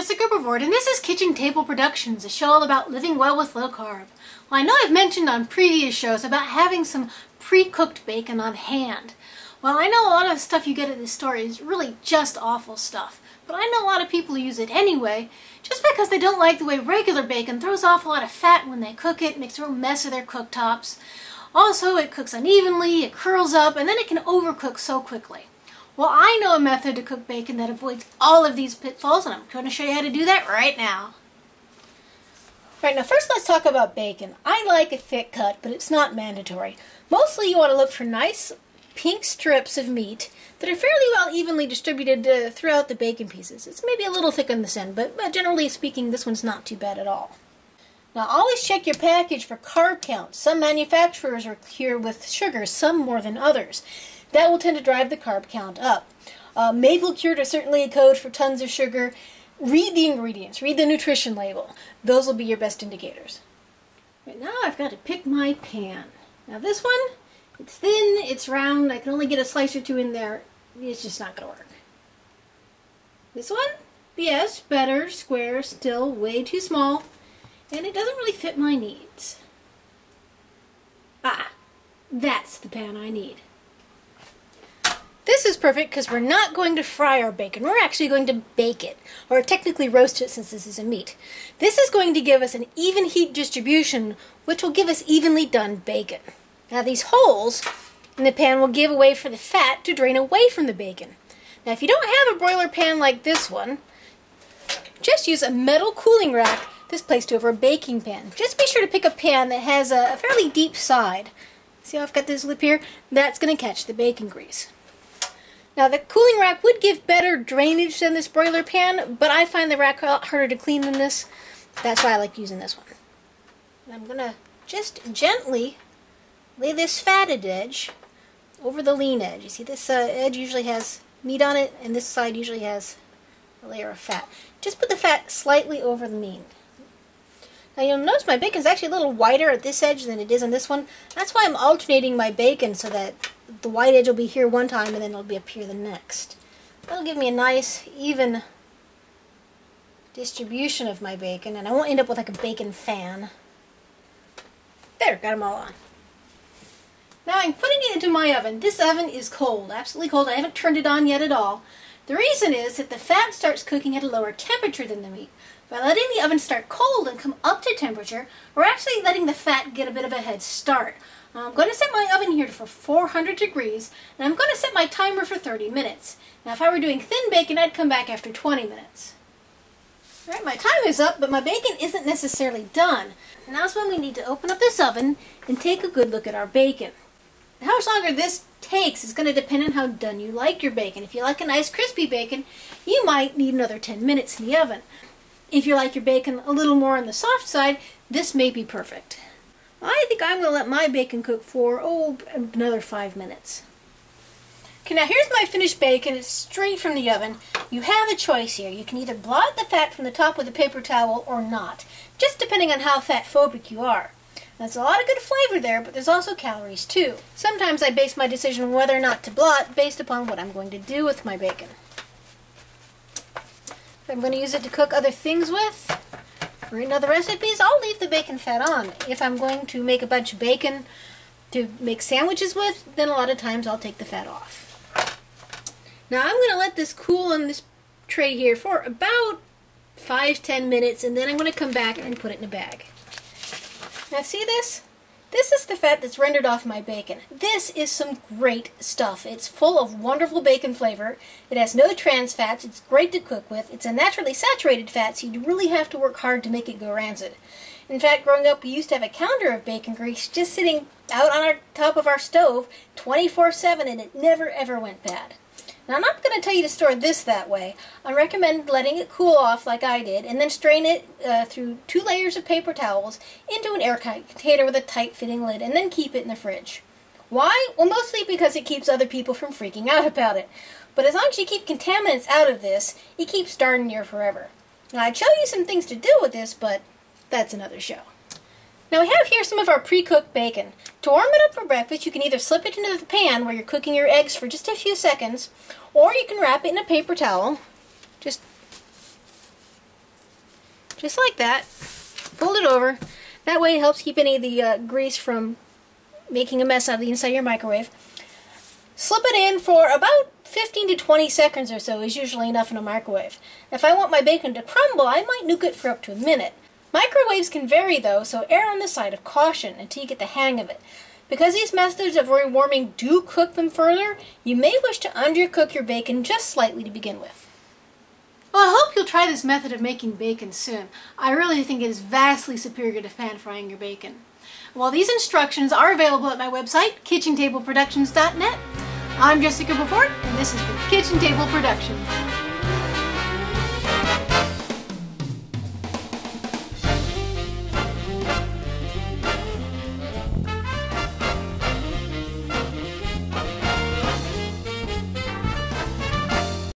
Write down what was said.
Jessica Brevard, and this is Kitchen Table Productions, a show all about living well with low carb. Well, I know I've mentioned on previous shows about having some pre-cooked bacon on hand. Well, I know a lot of the stuff you get at the store is really just awful stuff, but I know a lot of people who use it anyway, just because they don't like the way regular bacon throws off a lot of fat when they cook it, makes a real mess of their cooktops. Also, it cooks unevenly, it curls up, and then it can overcook so quickly. Well, I know a method to cook bacon that avoids all of these pitfalls, and I'm going to show you how to do that right now. Right, now first let's talk about bacon. I like a thick cut, but it's not mandatory. Mostly you want to look for nice pink strips of meat that are fairly well evenly distributed throughout the bacon pieces. It's maybe a little thick on this end, but generally speaking, this one's not too bad at all. Now always check your package for carb count. Some manufacturers are clear with sugar, some more than others. That will tend to drive the carb count up. Maple cured is certainly a code for tons of sugar. Read the ingredients, read the nutrition label. Those will be your best indicators. Right now I've got to pick my pan. Now this one, it's thin, it's round, I can only get a slice or two in there. It's just not going to work. This one, yes, better, square, still way too small, and it doesn't really fit my needs. Ah, that's the pan I need. This is perfect because we're not going to fry our bacon. We're actually going to bake it, or technically roast it since this is a meat. This is going to give us an even heat distribution, which will give us evenly done bacon. Now these holes in the pan will give way for the fat to drain away from the bacon. Now if you don't have a broiler pan like this one, just use a metal cooling rack that's placed over a baking pan. Just be sure to pick a pan that has a fairly deep side. See how I've got this lip here? That's going to catch the bacon grease. Now the cooling rack would give better drainage than this broiler pan, but I find the rack a lot harder to clean than this. That's why I like using this one. And I'm going to just gently lay this fatted edge over the lean edge. You see this edge usually has meat on it, and this side usually has a layer of fat. Just put the fat slightly over the meat. Now you'll notice my bacon's actually a little whiter at this edge than it is on this one. That's why I'm alternating my bacon so that the white edge will be here one time and then it'll be up here the next. That'll give me a nice, even distribution of my bacon, and I won't end up with like a bacon fan. There, got them all on. Now I'm putting it into my oven. This oven is cold, absolutely cold. I haven't turned it on yet at all. The reason is that the fat starts cooking at a lower temperature than the meat. By letting the oven start cold and come up to temperature, we're actually letting the fat get a bit of a head start. I'm going to set my oven here for 400 degrees, and I'm going to set my timer for 30 minutes. Now if I were doing thin bacon, I'd come back after 20 minutes. Alright, my time is up, but my bacon isn't necessarily done. Now's when we need to open up this oven and take a good look at our bacon. How much longer this takes is going to depend on how done you like your bacon. If you like a nice crispy bacon, you might need another 10 minutes in the oven. If you like your bacon a little more on the soft side, this may be perfect. I think I'm going to let my bacon cook for, another 5 minutes. Okay, now here's my finished bacon. It's straight from the oven. You have a choice here. You can either blot the fat from the top with a paper towel or not, just depending on how fat phobic you are. There's a lot of good flavor there, but there's also calories too. Sometimes I base my decision on whether or not to blot based upon what I'm going to do with my bacon. If I'm going to use it to cook other things with, or in other recipes, I'll leave the bacon fat on. If I'm going to make a bunch of bacon to make sandwiches with, then a lot of times I'll take the fat off. Now I'm going to let this cool on this tray here for about 5-10 minutes, and then I'm going to come back and put it in a bag. Now see this? This is the fat that's rendered off my bacon. This is some great stuff. It's full of wonderful bacon flavor. It has no trans fats. It's great to cook with. It's a naturally saturated fat, so you really have to work hard to make it go rancid. In fact, growing up, we used to have a counter of bacon grease just sitting out on our top of our stove 24/7, and it never ever went bad. Now, I'm not going to tell you to store this that way. I recommend letting it cool off like I did, and then strain it through 2 layers of paper towels into an airtight container with a tight-fitting lid, and then keep it in the fridge. Why? Well, mostly because it keeps other people from freaking out about it. But as long as you keep contaminants out of this, it keeps darn near forever. Now, I'd show you some things to do with this, but that's another show. Now we have here some of our pre-cooked bacon. To warm it up for breakfast, you can either slip it into the pan where you're cooking your eggs for just a few seconds, or you can wrap it in a paper towel. Just just like that. Fold it over. That way it helps keep any of the grease from making a mess out of the inside of your microwave. Slip it in for about 15 to 20 seconds or so is usually enough in a microwave. If I want my bacon to crumble, I might nuke it for up to a minute. Microwaves can vary though, so err on the side of caution until you get the hang of it. Because these methods of rewarming do cook them further, you may wish to undercook your bacon just slightly to begin with. Well, I hope you'll try this method of making bacon soon. I really think it is vastly superior to pan frying your bacon. Well, these instructions are available at my website, kitchentableproductions.net. I'm Jessica Beaufort, and this has been Kitchen Table Productions.